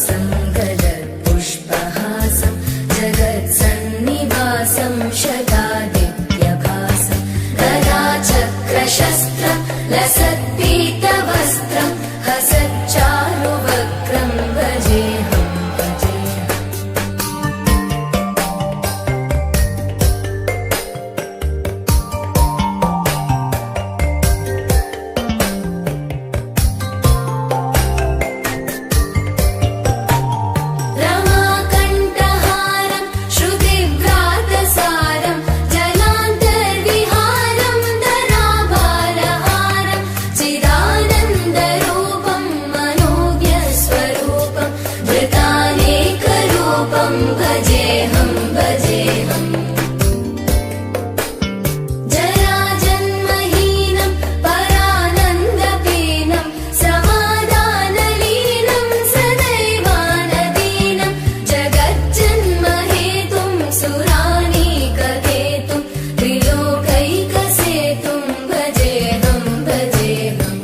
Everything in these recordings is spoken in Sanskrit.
वासं गदत्पुष्पहासं जगत्सन्निवासं शतादित्यभासं गदाचक्रशस्त्रं लसत्पीतवस्त्रं हसच्चारुवक्त्रं भजेऽहं भजेऽहम्। रमाकण्ठहारं श्रुतिव्रातसारं जलान्तर्विहारं धराभारहारं चिदानन्दरूपं मनोज्ञस्वरूपं धृतानेकरूपं भजेऽहं भजेऽहम्। जराजन्महीनं परानन्दपीनं समाधानलीनं सदैवानदीनं जगज्जन्महेतुं सुरानीककेतुं त्रिलोकैकसेतुं भजेऽहं भजेऽहम्।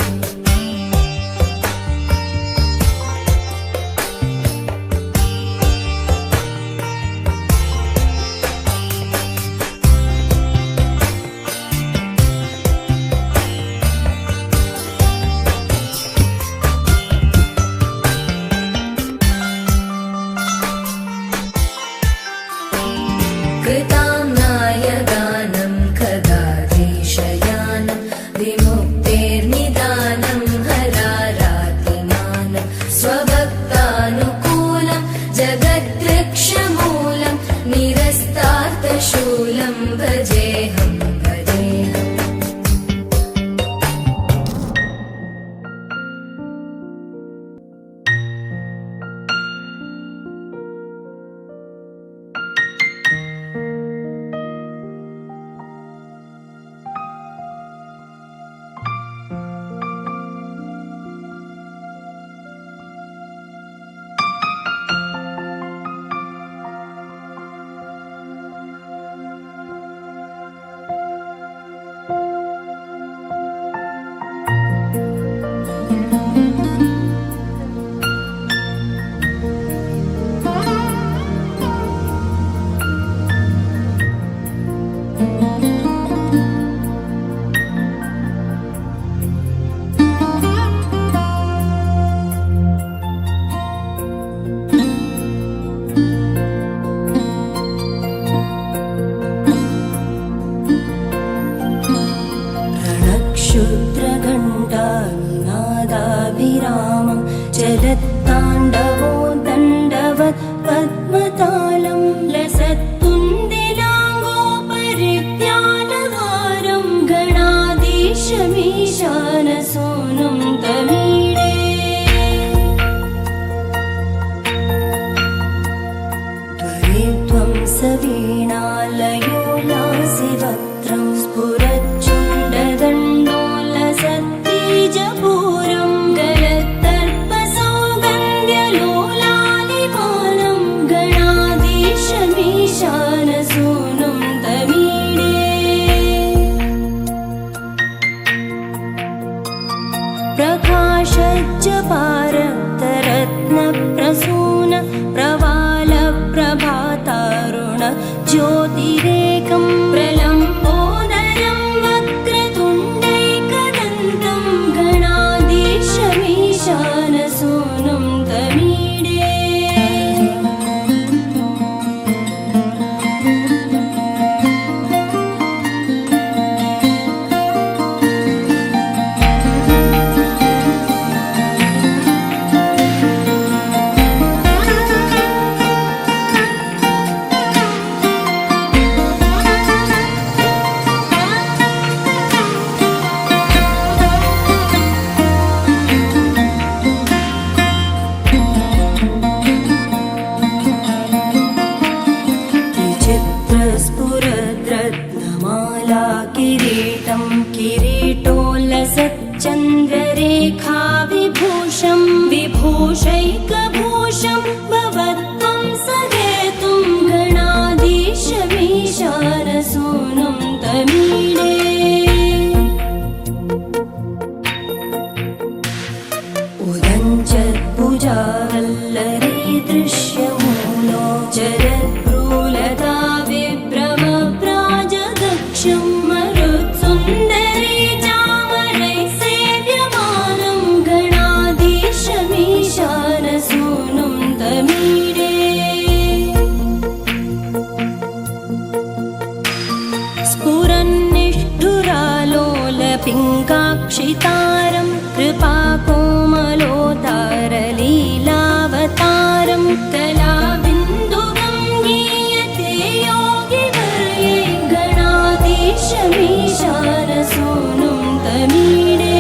कृताम्नायगानं खगाधीशयानं विमुक्तेर्निदानं हरारातिमानं स्वभक्तानुकूलं जगद्वृक्षमूलं निरस्तार्थशूलं भजेऽहं भजेऽहम्। रणक्षुद्रघण्टानिनादाभिरामं चलत्ताण्डवो दण्डवत् पद्मतालं लसत्तुन्दिलाङ्गोपरिज्ञानहारं गणाधीशमीशानसूनुं तमीडे। त्वरित्वं सवीणालयो लासिवक्त्रं स्फुरच्चण्डदण्डोलसत्तेजपूरं गलत्तर्पसौगन्ध्यलोलालिमानं गणाधीशमीशानसूनुं तमीडे। प्रकाशज्जपारक्तरत्नप्रसून प्रवालप्रभातारुण ज्योतिरेकं प्रलम्बोदरं वक्रतुण्डैकदन्तं गणाधीशमीशानसूनुं तमीडे। दृश्यमूलो जरद्भ्रूलता विभ्रमप्राजदक्षं मरुत्सुन्दरी चामरैः सेव्यमानं गणाधीशमीशानसूनुं तमीडे स्फुरन्निष्ठुरालोलपिङ्गाक्षितारं कृपाकोमलोतारलीलावतारं कलाबिन्दुगं गीयते योगिवर्ये गणाधीशमीशानसूनुं तमीडे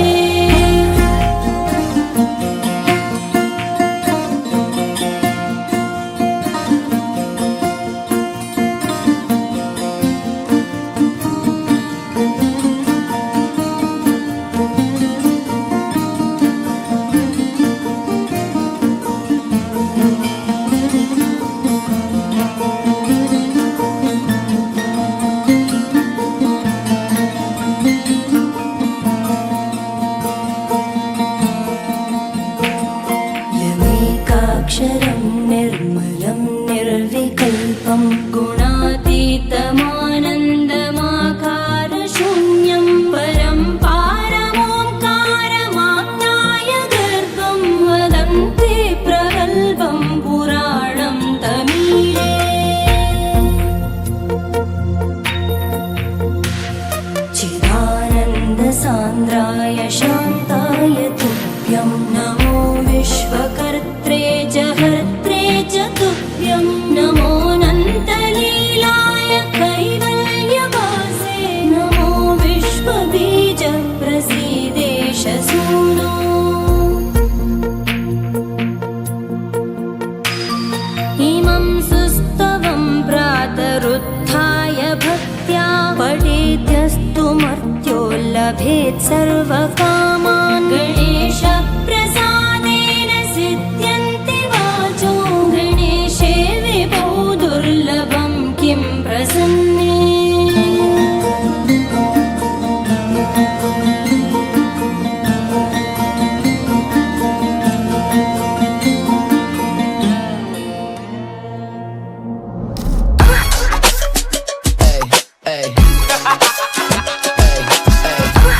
यमेकाक्षरं निर्मलं निर्विकल्पं गुणातीतमानन्दमाकारशून्यं परं पारमोङ्कारमाज्ञाय गर्भं वदन्ति प्रगल्भं पुराणं तमीडे चिदानन्दसान्द्राय शान्ताय तुभ्यं नमो विश्वकर्त्रे च हर्त्रे च तुभ्यं नमोऽनन्तलीलाय कैवल्यवासे नमो विश्वबीज प्रसीदेश सूनो इमं सुस्तवं प्रातरुत्थाय भक्त्या पठेद्यस्तु मर्त्यो लभेत् सर्वकामान् गणेशप्रसादेन सिद्ध्यन्ति वाचो गणेशे विभो दुर्लभं किं प्रसन्ने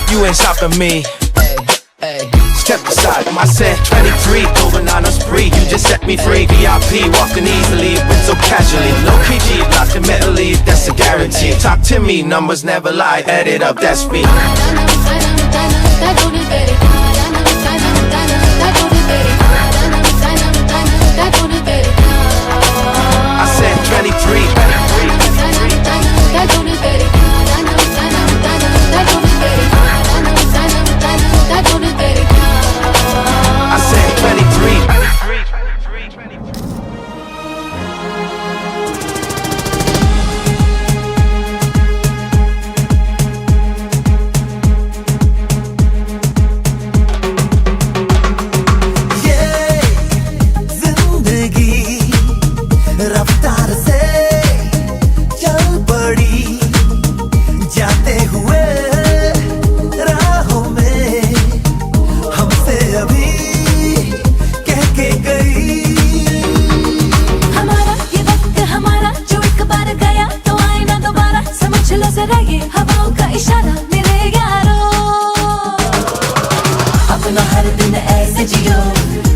You ain't stopping me. Step aside, I said 23, going on a spree. You just set me free. VIP, walking easily, went so casually. No PG, nothing mentally, that's a guarantee. Talk to me, numbers never lie. Add it up, that's me. I said 23. I said 23. रफ्तार से चल पड़ी जाते हुए राहों में हमसे अभी कह के गई हमारा ये वक्त हमारा जो एक बार गया तो आए ना दोबारा समझ लो जरा ये हवाओं का इशारा मेरे यारो अपना हर दिन ऐसे जियो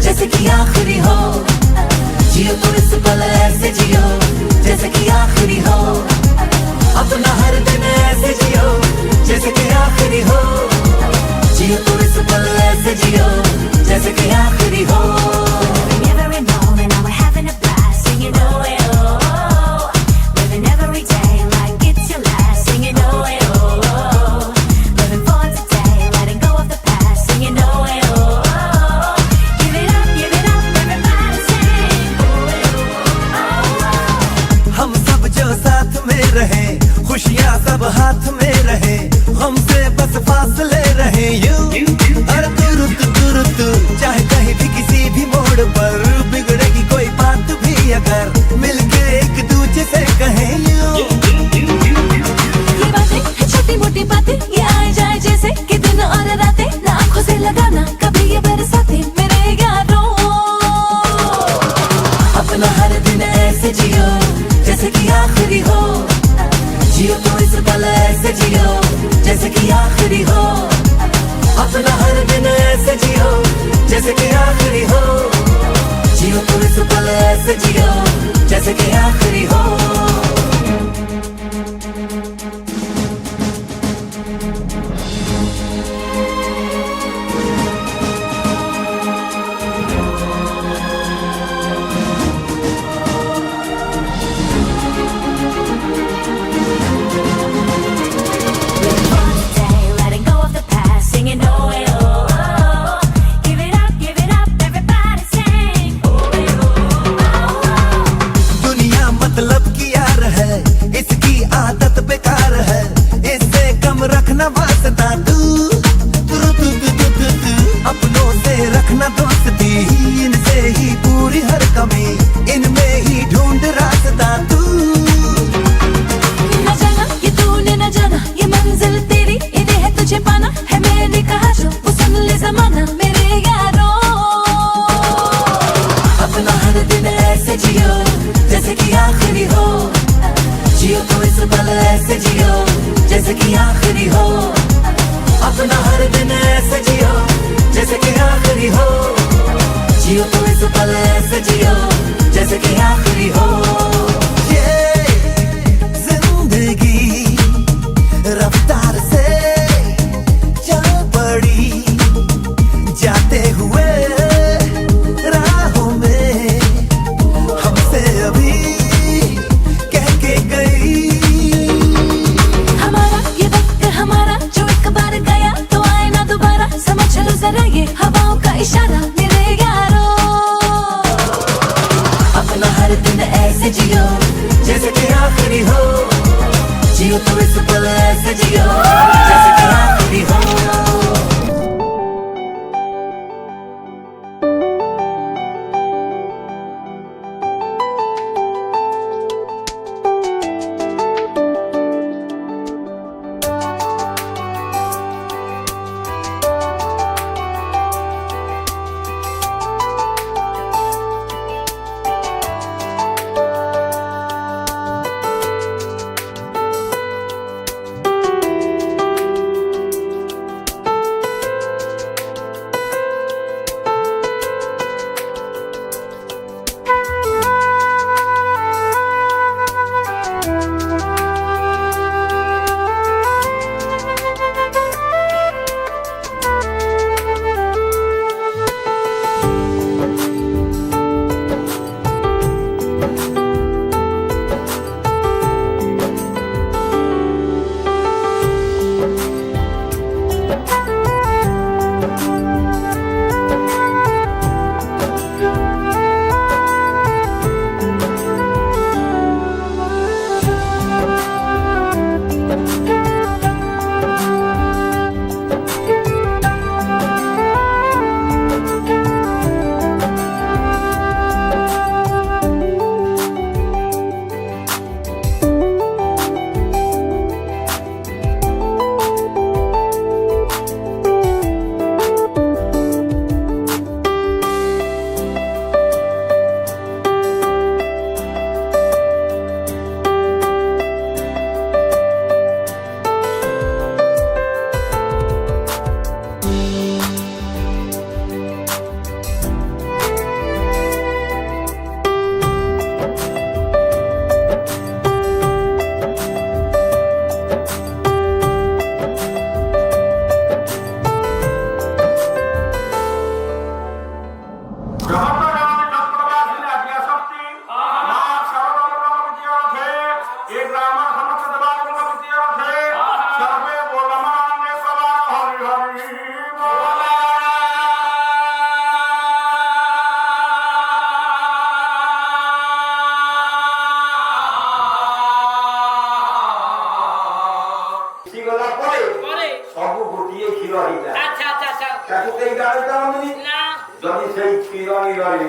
जैसे कि आखिरी हो जियो तो इस पल ऐसे जियो जैसे कि आखिरी हो अपना हर दिन ऐसे जियो जैसे कि आखिरी हो जियो तो इस पल ऐसे जियो जैसे कि आखिरी हो हम सब जो साथ में रहे खुशियाँ सब हाथ में रहे हमसे बस फासले रहे यूं अरे तुरुत चाहे कहीं भी किसी भी मोड़ पर बिगड़ेगी कोई बात भी अगर मिलके एक दूजे से कहे यूं ये बातें छोटी मोटी बातें ये आए जाए जैसे कि दिन और रातें ना आँखों से लगाना कभी ये बरसाते मेरे यारों ऐसे जियो जैसे कि आखिरी हो, जियो तो इस पल ऐसे जियो जैसे कि आखिरी हो, अपना हर दिन ऐसे जियो जैसे कि आखिरी हो, जियो तो इस पल ऐसे जियो जैसे कि आखिरी हो। Letting go of the past, singing oh eh, oh oh. Give it up, everybody sing oh eh, oh oh. दुनिया मतलब की यार है, इसकी आदत बेकार है, इससे कम रखना वास्ता तू अपनों से रखना दोस्ती, इनसे ही पूरी हर कमी, इनमें ही ढूंढ रास्ता तू। न जाना ये तूने न जाना, ये मंजिल तेरी इन्हें है तुझे पाना, है मैंने कहा जो वो सुन ले जमाना मेरे यारों। अपना हर दिन ऐसे जियो जैसे कि आखिरी हो, जियो तो इस पल ऐसे जियो जैसे कि आखिरी हो, अपना हर दिन ऐसे जियो जैसे कि आखिरी हो, जियो तो इस पल ऐसे जियो जैसे कि आखिरी हो। ये जिंदगी रफ्तार से चल पड़ी, जाते हुए राहों में हमसे अभी कह के गई। हमारा ये वक्त हमारा जो एक बार गया तो आए ना दोबारा, समझ लो जरा ये हवाओं का इशारा मेरे यारों। अपना हर दिन ऐसे जियो जैसे कि आखिरी हो, जियो तो इस पल ऐसे जियो जैसे कि आखिरी हो। যদি সেই ক্ষীর আমি